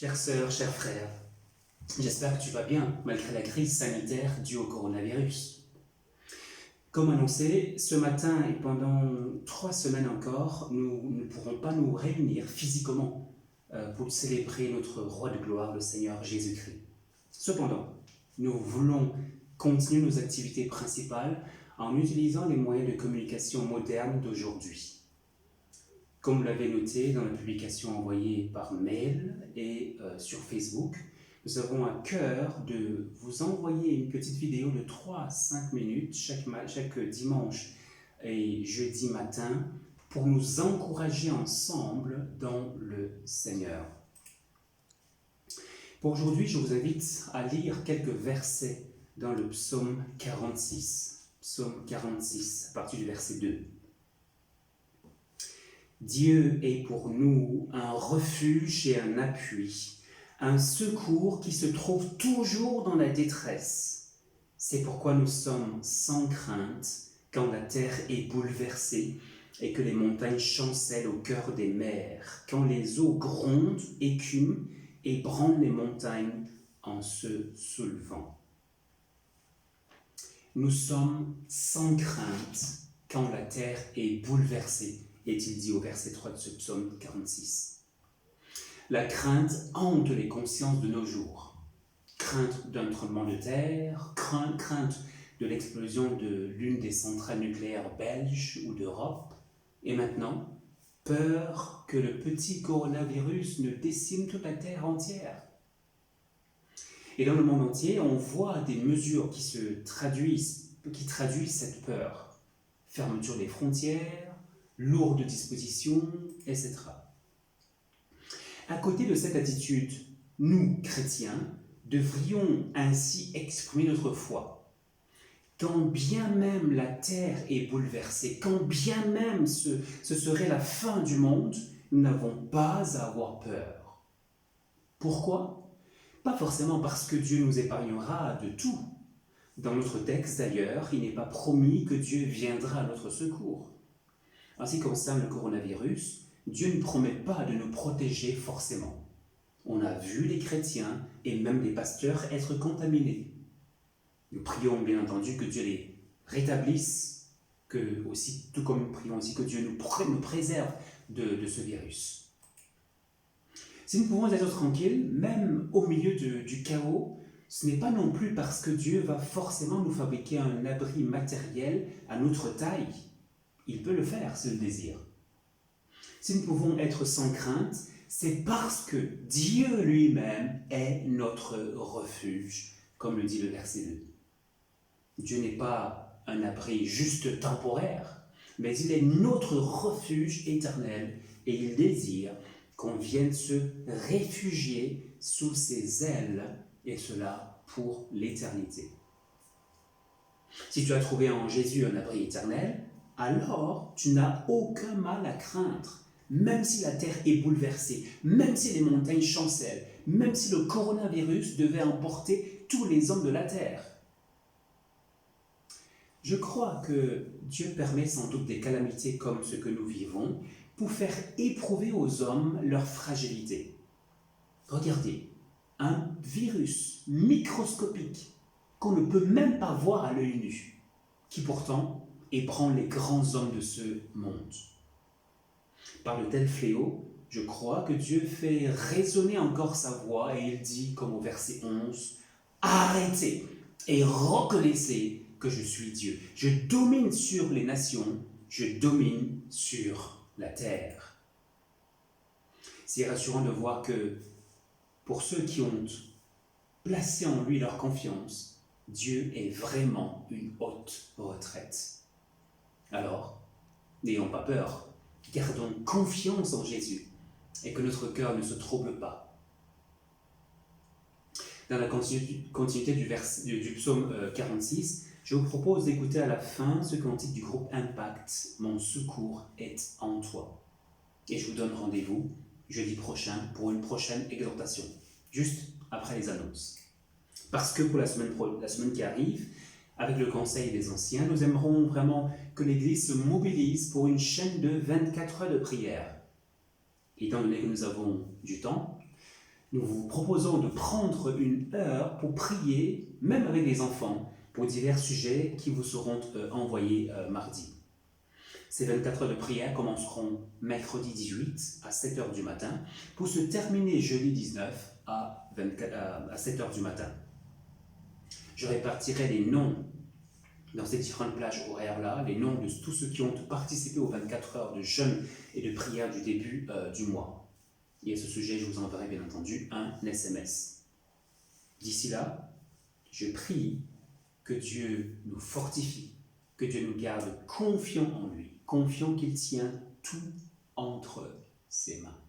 Chères sœurs, chers frères, j'espère que tu vas bien malgré la crise sanitaire due au coronavirus. Comme annoncé, ce matin et pendant 3 semaines encore, nous ne pourrons pas nous réunir physiquement pour célébrer notre roi de gloire, le Seigneur Jésus-Christ. Cependant, nous voulons continuer nos activités principales en utilisant les moyens de communication modernes d'aujourd'hui. Comme vous l'avez noté dans la publication envoyée par mail et sur Facebook, nous avons à cœur de vous envoyer une petite vidéo de 3 à 5 minutes chaque dimanche et jeudi matin pour nous encourager ensemble dans le Seigneur. Pour aujourd'hui, je vous invite à lire quelques versets dans le psaume 46. Psaume 46, à partir du verset 2. Dieu est pour nous un refuge et un appui, un secours qui se trouve toujours dans la détresse. C'est pourquoi nous sommes sans crainte quand la terre est bouleversée et que les montagnes chancellent au cœur des mers, quand les eaux grondent, écument et branlent les montagnes en se soulevant. Nous sommes sans crainte quand la terre est bouleversée, est-il dit au verset 3 de ce psaume 46. La crainte hante les consciences de nos jours. Crainte d'un tremblement de terre, crainte de l'explosion de l'une des centrales nucléaires belges ou d'Europe, et maintenant, peur que le petit coronavirus ne décime toute la terre entière. Et dans le monde entier, on voit des mesures qui traduisent cette peur. Fermeture des frontières, lourdes dispositions, etc. À côté de cette attitude, nous, chrétiens, devrions ainsi exprimer notre foi. Quand bien même la terre est bouleversée, quand bien même ce serait la fin du monde, nous n'avons pas à avoir peur. Pourquoi ? Pas forcément parce que Dieu nous épargnera de tout. Dans notre texte d'ailleurs, il n'est pas promis que Dieu viendra à notre secours. En ce qui concerne le coronavirus, Dieu ne promet pas de nous protéger forcément. On a vu les chrétiens et même les pasteurs être contaminés. Nous prions bien entendu que Dieu les rétablisse, tout comme nous prions aussi que Dieu nous préserve de ce virus. Si nous pouvons être tranquilles, même au milieu du chaos, ce n'est pas non plus parce que Dieu va forcément nous fabriquer un abri matériel à notre taille. Il peut le faire, s'il le désire. Si nous pouvons être sans crainte, c'est parce que Dieu lui-même est notre refuge, comme le dit le verset 2. Dieu n'est pas un abri juste temporaire, mais il est notre refuge éternel et il désire qu'on vienne se réfugier sous ses ailes, et cela pour l'éternité. Si tu as trouvé en Jésus un abri éternel, alors tu n'as aucun mal à craindre, même si la terre est bouleversée, même si les montagnes chancellent, même si le coronavirus devait emporter tous les hommes de la terre. Je crois que Dieu permet sans doute des calamités comme ce que nous vivons pour faire éprouver aux hommes leur fragilité. Regardez, un virus microscopique qu'on ne peut même pas voir à l'œil nu, qui pourtant ébranle les grands hommes de ce monde. Par de tels fléaux, je crois que Dieu fait résonner encore sa voix et il dit, comme au verset 11, « Arrêtez et reconnaissez que je suis Dieu. Je domine sur les nations, je domine sur la terre. » C'est rassurant de voir que pour ceux qui ont placé en lui leur confiance, Dieu est vraiment une haute retraite. Alors, n'ayons pas peur, gardons confiance en Jésus et que notre cœur ne se trouble pas. Dans la continuité du psaume 46, je vous propose d'écouter à la fin ce cantique du groupe Impact, « Mon secours est en toi ». Et je vous donne rendez-vous jeudi prochain pour une prochaine exhortation, juste après les annonces. Parce que pour la semaine qui arrive, avec le Conseil des Anciens, nous aimerons vraiment que l'Église se mobilise pour une chaîne de 24 heures de prière. Étant donné que nous avons du temps, nous vous proposons de prendre une heure pour prier, même avec les enfants, pour divers sujets qui vous seront envoyés mardi. Ces 24 heures de prière commenceront mercredi 18 à 7 heures du matin pour se terminer jeudi 19 à 7 heures du matin. Je répartirai les noms dans ces différentes plages horaires-là, les noms de tous ceux qui ont participé aux 24 heures de jeûne et de prière du début du mois. Et à ce sujet, je vous enverrai bien entendu un SMS. D'ici là, je prie que Dieu nous fortifie, que Dieu nous garde confiants en lui, confiants qu'il tient tout entre ses mains.